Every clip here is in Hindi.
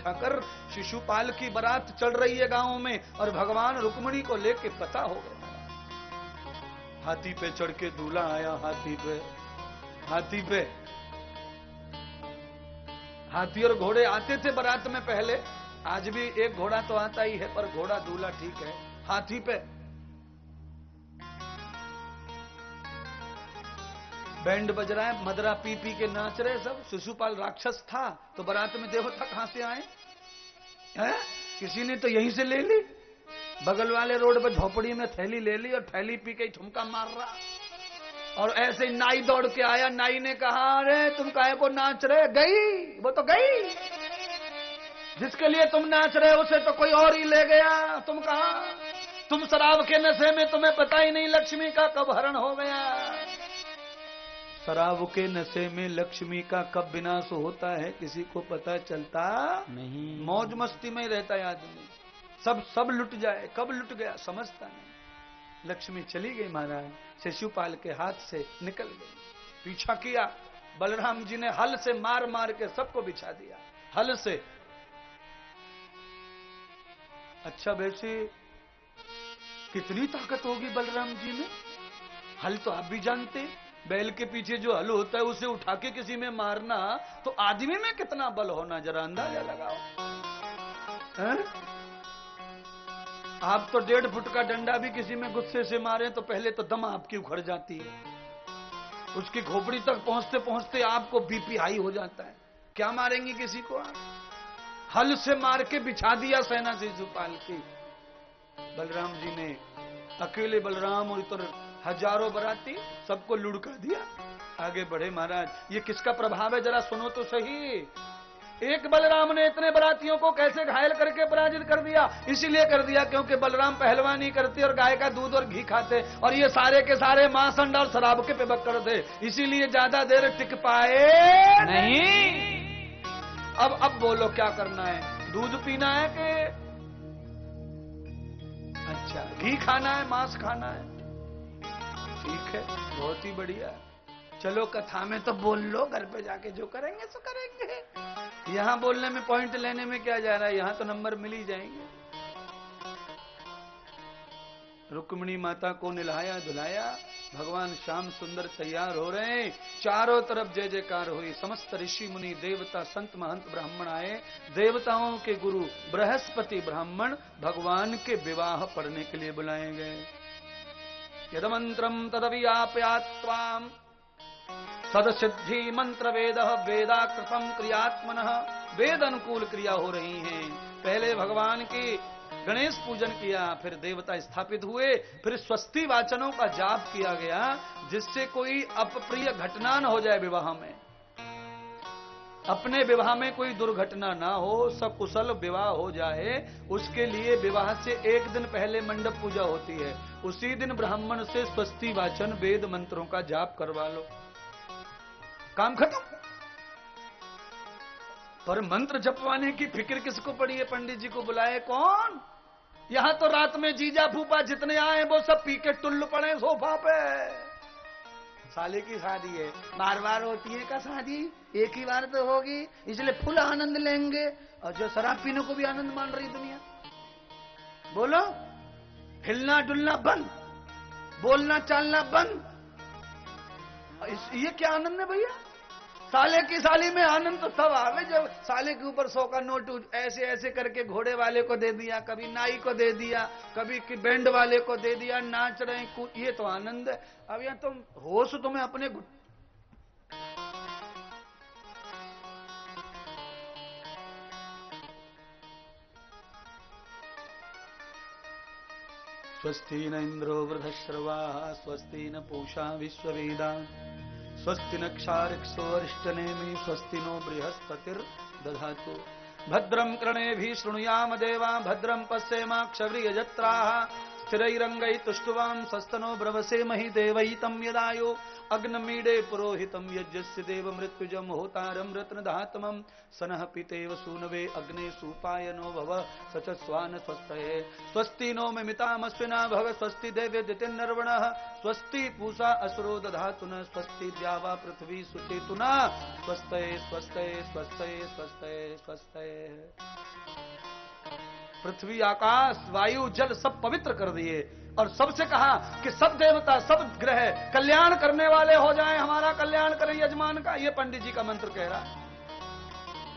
उठाकर शिशुपाल की बारात चल रही है गांव में, और भगवान रुक्मिणी को लेके पता हो गया। हाथी पे चढ़ के दूल्हा आया, हाथी और घोड़े आते थे बारात में पहले, आज भी एक घोड़ा तो आता ही है, पर घोड़ा दूल्हा ठीक है। हाथी पे बैंड बज रहा है, मदरा पी पी के नाच रहे सब। शिशुपाल राक्षस था तो बारात में देवता कहां से आए हैं? किसी ने तो यहीं से ले ली, बगल वाले रोड पर झोपड़ी में थैली ले ली और थैली पी के ठुमका मार रहा। और ऐसे नाई दौड़ के आया, नाई ने कहा अरे तुम काहे को नाच रहे? गई वो तो गई, जिसके लिए तुम नाच रहे उसे तो कोई और ही ले गया। तुम कहा, तुम शराब के नशे में, तुम्हें पता ही नहीं लक्ष्मी का कब हरण हो गया। शराब के नशे में लक्ष्मी का कब विनाश होता है किसी को पता चलता नहीं। मौज मस्ती में रहता है आदमी, सब लुट जाए, कब लुट गया समझता नहीं। लक्ष्मी चली गई महाराज, शिशुपाल के हाथ से निकल गई। पीछा किया, बलराम जी ने हल से मार मार के सबको बिछा दिया, हल से। अच्छा वैसे कितनी ताकत होगी बलराम जी में? हल तो आप भी जानते, बैल के पीछे जो हल होता है उसे उठा के किसी में मारना, तो आदमी में कितना बल होना जरा अंदाजा लगाओ। आप तो 1.5 फुट का डंडा भी किसी में गुस्से से मारे तो पहले तो दम आपकी उखड़ जाती है, उसकी खोपड़ी तक पहुंचते पहुंचते आपको बीपी हाई हो जाता है। क्या मारेंगे किसी को आप? हल से मार के बिछा दिया सेना शिशुपाल की। बलराम जी ने, अकेले बलराम और इतर हजारों बराती, सबको लुढ़का दिया। आगे बढ़े महाराज, ये किसका प्रभाव है जरा सुनो तो सही। एक बलराम ने इतने बरातियों को कैसे घायल करके पराजित कर दिया? इसीलिए कर दिया क्योंकि बलराम पहलवानी करते और गाय का दूध और घी खाते, और ये सारे के सारे मांस अंडा और शराब के पिबक्कड़ थे, इसीलिए ज्यादा देर टिक पाए नहीं। अब बोलो क्या करना है? दूध पीना है कि अच्छा घी खाना है, मांस खाना है? ठीक है, बहुत ही बढ़िया। चलो कथा में तो बोल लो, घर पे जाके जो करेंगे सो करेंगे। यहां बोलने में, पॉइंट लेने में क्या जा रहा है? यहां तो नंबर मिल ही जाएंगे। रुक्मिणी माता को निलाया धुलाया, भगवान श्याम सुंदर तैयार हो रहे हैं। चारों तरफ जय जयकार हुई, समस्त ऋषि मुनि देवता संत महंत ब्राह्मण आए। देवताओं के गुरु बृहस्पति ब्राह्मण भगवान के विवाह पढ़ने के लिए बुलाए गए। यदमंत्रम तदवियाप्यात्वाम सदसिद्धि मंत्र वेद वेदाकृतम क्रियात्मनः, वेद अनुकूल क्रिया हो रही हैं। पहले भगवान की गणेश पूजन किया, फिर देवता स्थापित हुए, फिर स्वस्ति वाचनों का जाप किया गया, जिससे कोई अप्रिय घटना न हो जाए विवाह में, अपने विवाह में कोई दुर्घटना ना हो, सकुशल विवाह हो जाए। उसके लिए विवाह से एक दिन पहले मंडप पूजा होती है, उसी दिन ब्राह्मण से स्वस्ति वाचन वेद मंत्रों का जाप करवा लो, काम खत्म। पर मंत्र जपवाने की फिक्र किसको पड़ी है? पंडित जी को बुलाए कौन? यहां तो रात में जीजा फूफा जितने आए वो सब पी के टुल्ल पड़े सोफा पे। साले की शादी है, बार बार होती है का शादी? एक ही बार तो होगी, इसलिए फुल आनंद लेंगे। और जो शराब पीने को भी आनंद मान रही दुनिया, बोलो हिलना डुलना बंद, बोलना चालना बंद, ये क्या आनंद है भैया? साले की साली में आनंद तो तब आवे जब साले के ऊपर 100 का नोट ऐसे ऐसे करके घोड़े वाले को दे दिया, कभी नाई को दे दिया, कभी बैंड वाले को दे दिया, नाच रहे हैं, ये तो आनंद है। अब यहाँ तुम होश तुम्हें अपने स्वस्ति न इंद्रो वृद्धश्रवाः स्वस्ति न पूषा विश्ववेदाः स्वस्ति न क्षारिक्षो अरिष्टनेमि स्वस्ति नो बृहस्पतिर्दधातु। भद्रं कर्णेभिः शृणुयाम देवा भद्रं पश्येमाक्षभिर्यजत्राः स्थिरैरंगै तुष्टुवां सस्तनो ब्रवसे महि देवै तं यदायो अग्नमीडे पुरोहितं यज्ञस्य देव मृत्युजं होतारं रत्नधातमं सनः पितेव सूनवे अग्ने सुपायनो भव सच स्वान स्वस्तये स्वस्ति नो मिमितामस्विना भव स्वस्ति देवे दितिर्नर्वणः स्वस्ति पूषा असुरो दधातु न स्वस्ति द्यावा पृथ्वी सुचेतुना स्वस्तये स्वस्तये स्वस्तये स्वस्तये स्वस्तये। पृथ्वी आकाश वायु जल सब पवित्र कर दिए और सबसे कहा कि सब देवता सब ग्रह कल्याण करने वाले हो जाएं, हमारा कल्याण करें यजमान का। ये पंडित जी का मंत्र कह रहा है।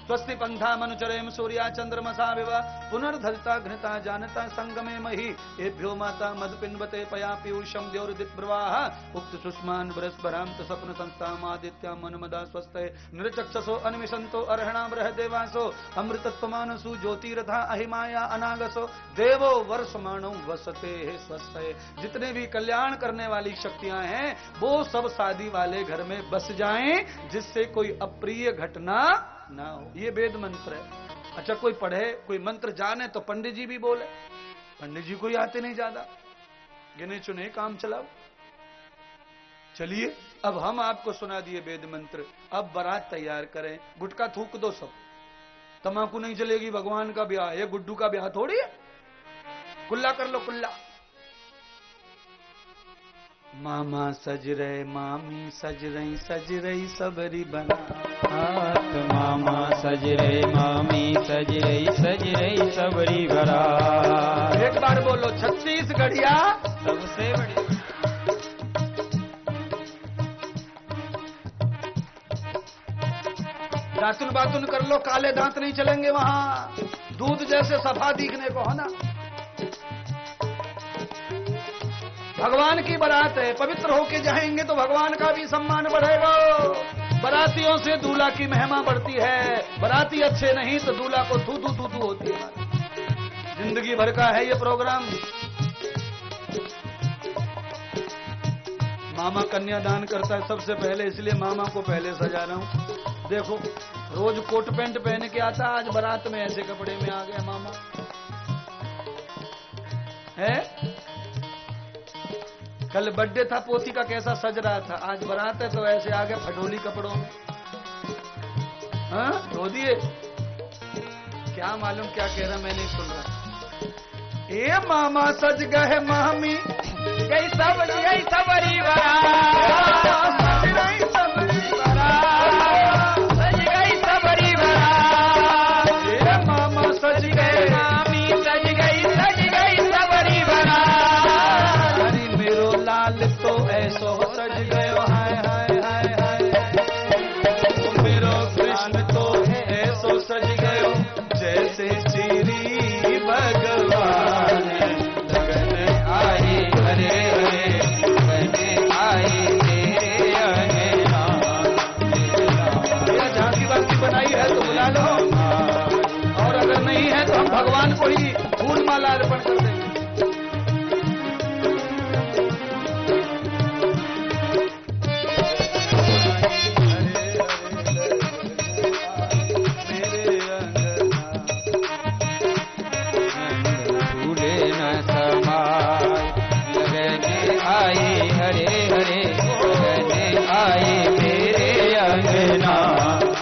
स्वस्ति पंथा मनुचरेम सूर्या चंद्रमसा विव पुनर्धरिता घृता जानता संगमे मही एभ्यो माता मदपिन्वते पया पीयूषम द्योरुदित प्रवाह उक्त सुष्मान बृहस्परांत सपन संस्थाम आदित्या मनुमदा स्वस्ते नृचक्षसो अन्विषंतो अर्हणा बृह देवासो अमृतत्वमानसु ज्योतिरथा अहिमाया अनागसो देवो वर्षमाणो वसते स्वस्ते। जितने भी कल्याण करने वाली शक्तियां हैं वो सब शादी वाले घर में बस जाएं, जिससे कोई अप्रिय घटना ना हो। ये वेद मंत्र है। अच्छा, कोई पढ़े कोई मंत्र जाने तो पंडित जी भी बोले। पंडित जी को ही आते नहीं ज्यादा, गिने चुने काम चलाओ। चलिए अब हम आपको सुना दिए वेद मंत्र। अब बारात तैयार करें, गुटखा थूक दो सब, तमाकू नहीं चलेगी, भगवान का ब्याह है, गुड्डू का ब्याह थोड़ी है। कुल्ला कर लो कुल्ला। मामा सज रहे मामी सज रही सबरी बना हाथ मामा सज रहे मामी सज रही सबरी बरा। एक बार बोलो छत्तीसगढ़िया सबसे बड़ी। दातुन बातुन कर लो, काले दांत नहीं चलेंगे वहां, दूध जैसे सफा दिखने को है ना। भगवान की बारात है, पवित्र होके जाएंगे तो भगवान का भी सम्मान बढ़ेगा। बारातियों से दूल्हा की महिमा बढ़ती है, बाराती अच्छे नहीं तो दूल्हा को थू थू थू थू होती है। जिंदगी भर का है ये प्रोग्राम। मामा कन्यादान करता है सबसे पहले, इसलिए मामा को पहले सजा रहा हूं। देखो रोज कोट पैंट पहन के आता, आज बारात में ऐसे कपड़े में आ गया मामा है। कल बर्थडे था पोती का, कैसा सज रहा था, आज बारात है तो ऐसे आ गया फटोली कपड़ों में। हाँ धो दिए, क्या मालूम क्या कह रहा, मैं नहीं सुन रहा। ए मामा सज गए मामी गई सबरी बरा, सज गई सबरी बरा, सज गई सबरी बरा। ए मामा सज गए मामी सज गई सबरी बरा। लाल तो ऐसो सज गयो हाय हाय हाय हाय, मेरो कृष्ण तो ऐसो सज गयो जैसे श्री भगवान। लगन आई हरे हरे लगन आई तेरे अंगना। झांकी वाकी बनाई है तो बुला लो, और अगर नहीं है तो हम भगवान को ही फूल माला अर्पण कर देंगे।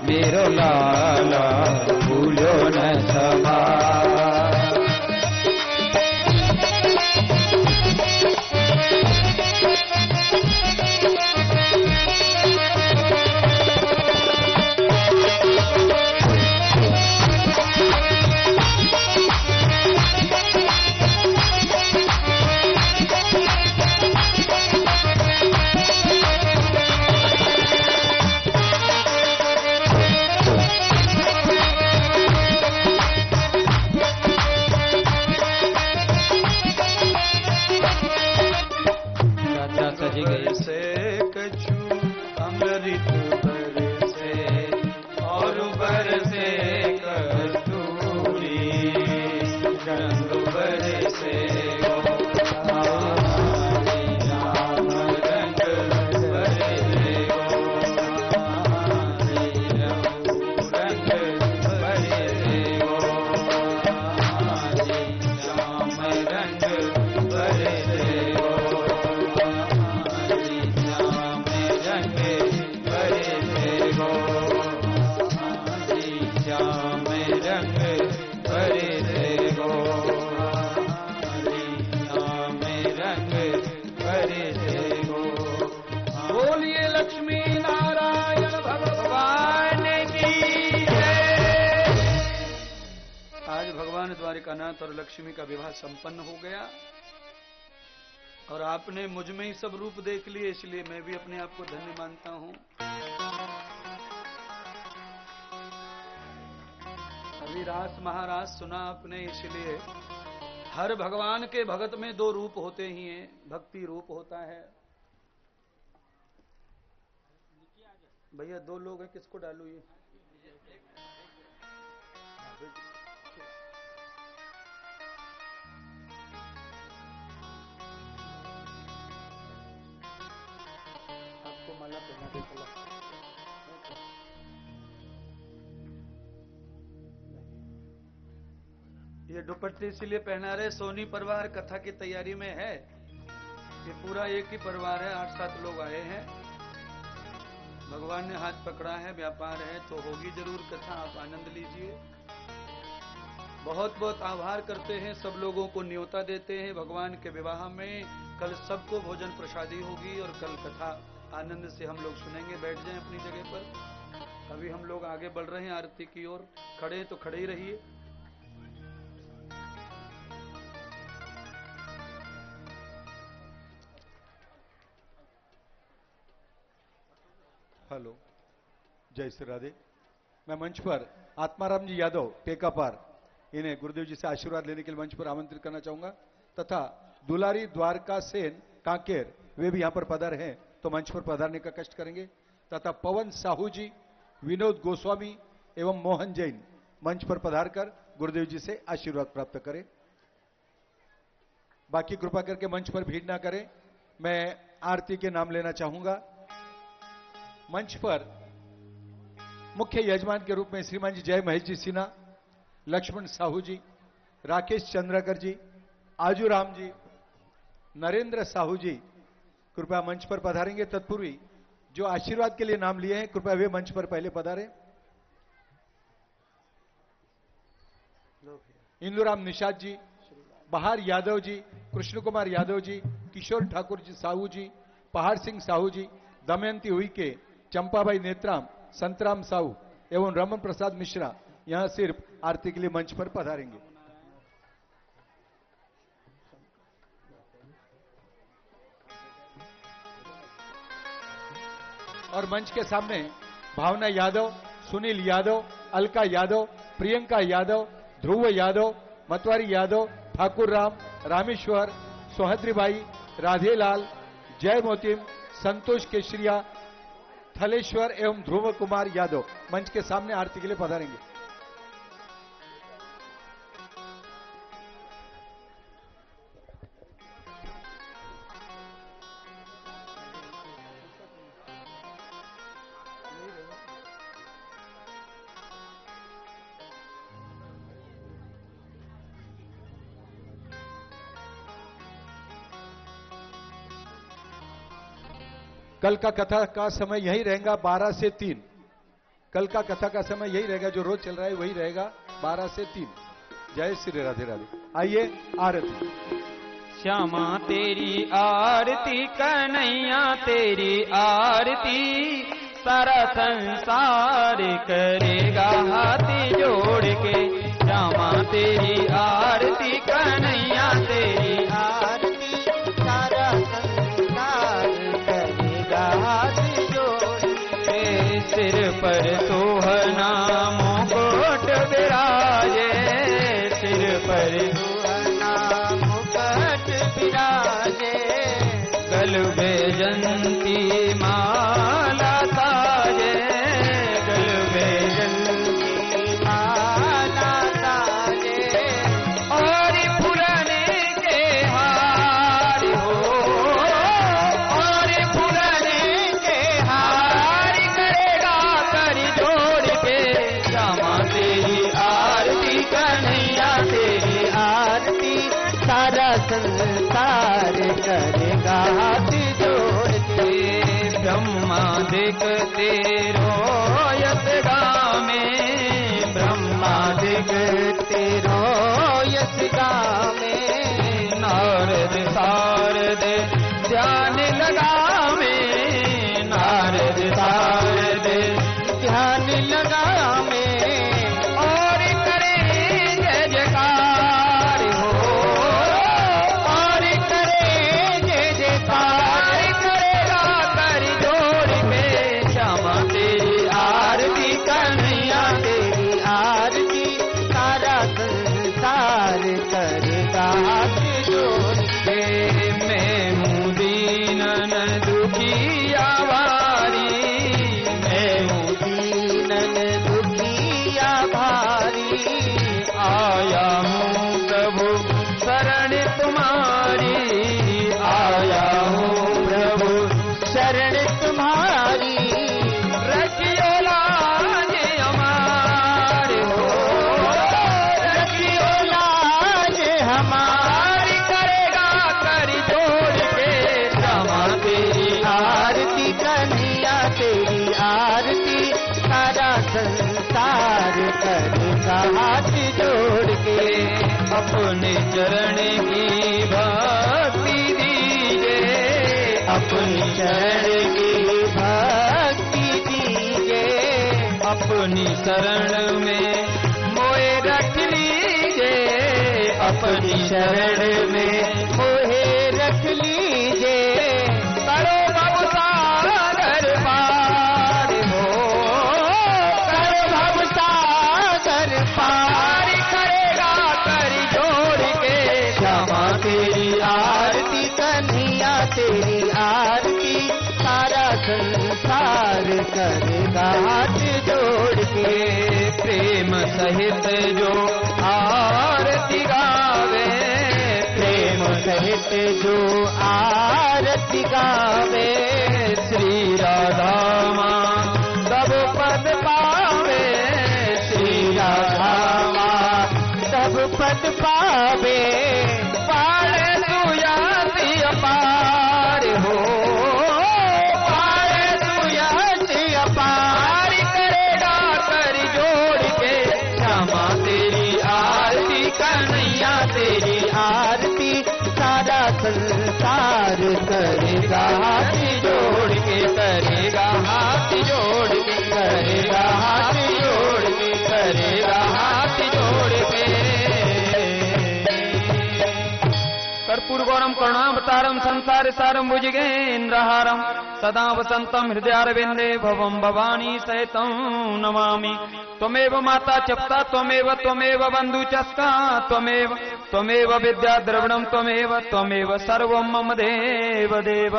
मेरो लाला भूलो न समा। आज भगवान द्वारिकानाथ और लक्ष्मी का विवाह संपन्न हो गया और आपने मुझ में ही सब रूप देख लिए, इसलिए मैं भी अपने आप को धन्य मानता हूं। अभी रास महाराज सुना आपने, इसलिए हर भगवान के भगत में दो रूप होते ही हैं। भक्ति रूप होता है। भैया दो लोग हैं, किसको डालू ये? आपको माला पहना दे चला। ये दुपट्टे इसलिए पहना रहे, सोनी परिवार कथा की तैयारी में है। ये पूरा एक ही परिवार है, 8-7 लोग आए हैं। भगवान ने हाथ पकड़ा है, व्यापार है तो होगी जरूर कथा, आप आनंद लीजिए। बहुत बहुत आभार करते हैं, सब लोगों को न्योता देते हैं भगवान के विवाह में। कल सबको भोजन प्रसादी होगी और कल कथा आनंद से हम लोग सुनेंगे। बैठ जाएं अपनी जगह पर। अभी हम लोग आगे बढ़ रहे हैं आरती की ओर। खड़े तो खड़े ही रहिए। हेलो, जय श्री राधे। मैं मंच पर आत्माराम जी यादव टेकापार, इन्हें गुरुदेव जी से आशीर्वाद लेने के लिए मंच पर आमंत्रित करना चाहूंगा, तथा दुलारी द्वारका सेन कांकेर, वे भी यहां पर पधारे हैं तो मंच पर पधारने का कष्ट करेंगे, तथा पवन साहू जी, विनोद गोस्वामी एवं मोहन जैन मंच पर पधार कर गुरुदेव जी से आशीर्वाद प्राप्त करें। बाकी कृपा करके मंच पर भीड़ ना करें। मैं आरती के नाम लेना चाहूंगा। मंच पर मुख्य यजमान के रूप में श्रीमान जी जय महेश जी सिन्हा, लक्ष्मण साहू जी, राकेश चंद्रकर जी, आजूराम जी, नरेंद्र साहू जी कृपया मंच पर पधारेंगे। तत्पूर्वी जो आशीर्वाद के लिए नाम लिए हैं कृपया वे मंच पर पहले पधारें। इंदुराम निषाद जी, बहार यादव जी, कृष्ण कुमार यादव जी, किशोर ठाकुर जी साहू जी, पहाड़ सिंह साहू जी, दमयंती हुईके, चंपाबाई नेत्राम, संतराम साहू एवं रमन प्रसाद मिश्रा यहां सिर्फ आरती के लिए मंच पर पधारेंगे। और मंच के सामने भावना यादव, सुनील यादव, अलका यादव, प्रियंका यादव, ध्रुव यादव, मतवारी यादव, ठाकुर राम, रामेश्वर, सोहद्रीबाई, राधेलाल, जय मोतिम, संतोष केशरिया, थलेश्वर एवं ध्रुव कुमार यादव मंच के सामने आरती के लिए पधारेंगे। कल का कथा का समय यही रहेगा 12 से 3। कल का कथा का समय यही रहेगा, जो रोज चल रहा है वही रहेगा 12 से 3। जय श्री राधे राधे। आइए आरती। श्यामा तेरी आरती, कन्हैया तेरी आरती, सारा संसार करेगा हाथ जोड़ के। श्यामा तेरी आरती, कन्हैया तेरी आरती, सारा संसार करेगा हाथ जोड़ के। सिर पर सोहना मुकुट विराजे, सिर पर सोहना मुकुट विराजे, गल बैजंती माला ताजे, गल बैजंती माला ताजे। और फुलने के हार हो, और फुलने के हार करेगा कर जोड़ के। श्यामा तेरी आरती, कन्हैया तेरी आरती, सारा संसार करेगा हाथ जोड़ के। ब्रह्मा देखते रोयत गामे, ब्रह्मा देखते रोयत गामे, नारद शारद ध्यान लगावे, नारद शारद ध्यान लगावे। और करे जय आया हूँ प्रभु शरण तुम्हारी, आया हूँ प्रभु शरण तुम्हारी। रखियो लाज हमारे हो, रखियो लाज हमारी, करेगा कर जोड़ के क्षमा तेरी आरती, कन्हैया तेरी आरती, सारा संसार करेगा हाथ जोड़ के। अपने चरण की भक्ति दीजिए, अपने चरण की भक्ति दीजिए, अपनी शरण में मोहे रख लीजिए, अपनी शरण में मोहे रख लीजिए। करो भव सागर पार हो, करो भव सागर पार, करेगा कर जोड़ के क्षमा तेरी आरती, कन्हैया तेरी आरती, सारा संसार करेगा हाथ जोड़ के। प्रेम सहित जो आरती गावे, प्रेम सहित जो आरती गावे, श्री राधा माँ सब पद पावे, श्री राधा माँ सब पद पावे। पाड़े सुयाति अपार हो, पाड़े सुयाति अपार, करेगा कर जोड़ के क्षमा तेरी आरती, कन्हैया तेरी आरती, सारा संसार करेगा हाथ जोड़ के, करेगा हाथ जोड़ के, करेगा हाथ जोड़ के, करेगा हाथ जोड़ के। कर्पूर गौरम करुणावतारम संसार सारम भुजगेन्द्रहारम सदा वसंतम हृदयारविंदे भवम भवानी सहितं नमामि। त्वमेव माता च पिता त्वमेव, त्वमेव बंधु च सखा त्वमेव, त्वमेव विद्या द्रविणं त्वमेव, त्वमेव सर्वं मम देव देव।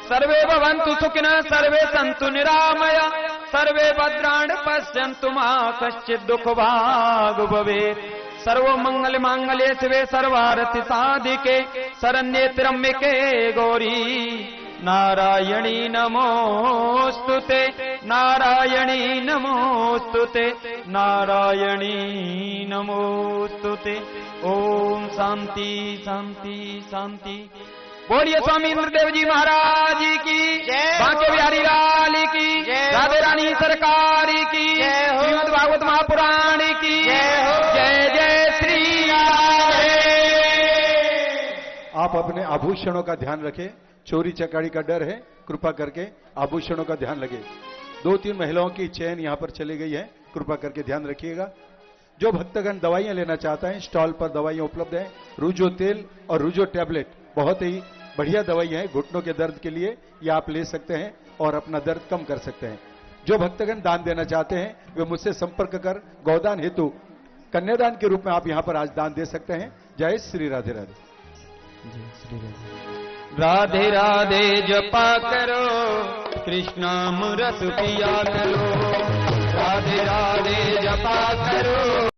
सर्वे भवन्तु सुखिनः, सर्वे सन्तु निरामया, सर्वे भद्राणि पश्यन्तु मा कश्चित् दुःखभाग् भवेत्। सर्वमंगल मांगल्ये शिवे सर्वार्थ साधिके, शरण्ये त्र्यंबके गौरी नारायणी नमोस्तुते, नारायणी नमोस्तुते, नारायणी नमोस्तुते। ओम शांति शांति शांति। बोलिए स्वामी इंद्रदेव जी महाराज की जय, बांके बिहारी लाल की जय, राधे रानी सरकार की जय, श्रीमद् भागवत महापुराण की जय, जय जय श्री राधे। आप अपने आभूषणों का ध्यान रखें, चोरी चकारी का डर है, कृपा करके आभूषणों का ध्यान लगे। 2-3 महिलाओं की चैन यहां पर चली गई है, कृपा करके ध्यान रखिएगा। जो भक्तगण दवाइयां लेना चाहता है, स्टॉल पर दवाइयां उपलब्ध है। रूजो तेल और रूजो टैबलेट बहुत ही बढ़िया दवाई है घुटनों के दर्द के लिए, ये आप ले सकते हैं और अपना दर्द कम कर सकते हैं। जो भक्तगण दान देना चाहते हैं वे मुझसे संपर्क कर गौदान हेतु कन्यादान के रूप में आप यहां पर आज दान दे सकते हैं। जय श्री राधे राधे। राधे राधे जपा करो, कृष्णाम रस पिया करो, राधे राधे जपा करो।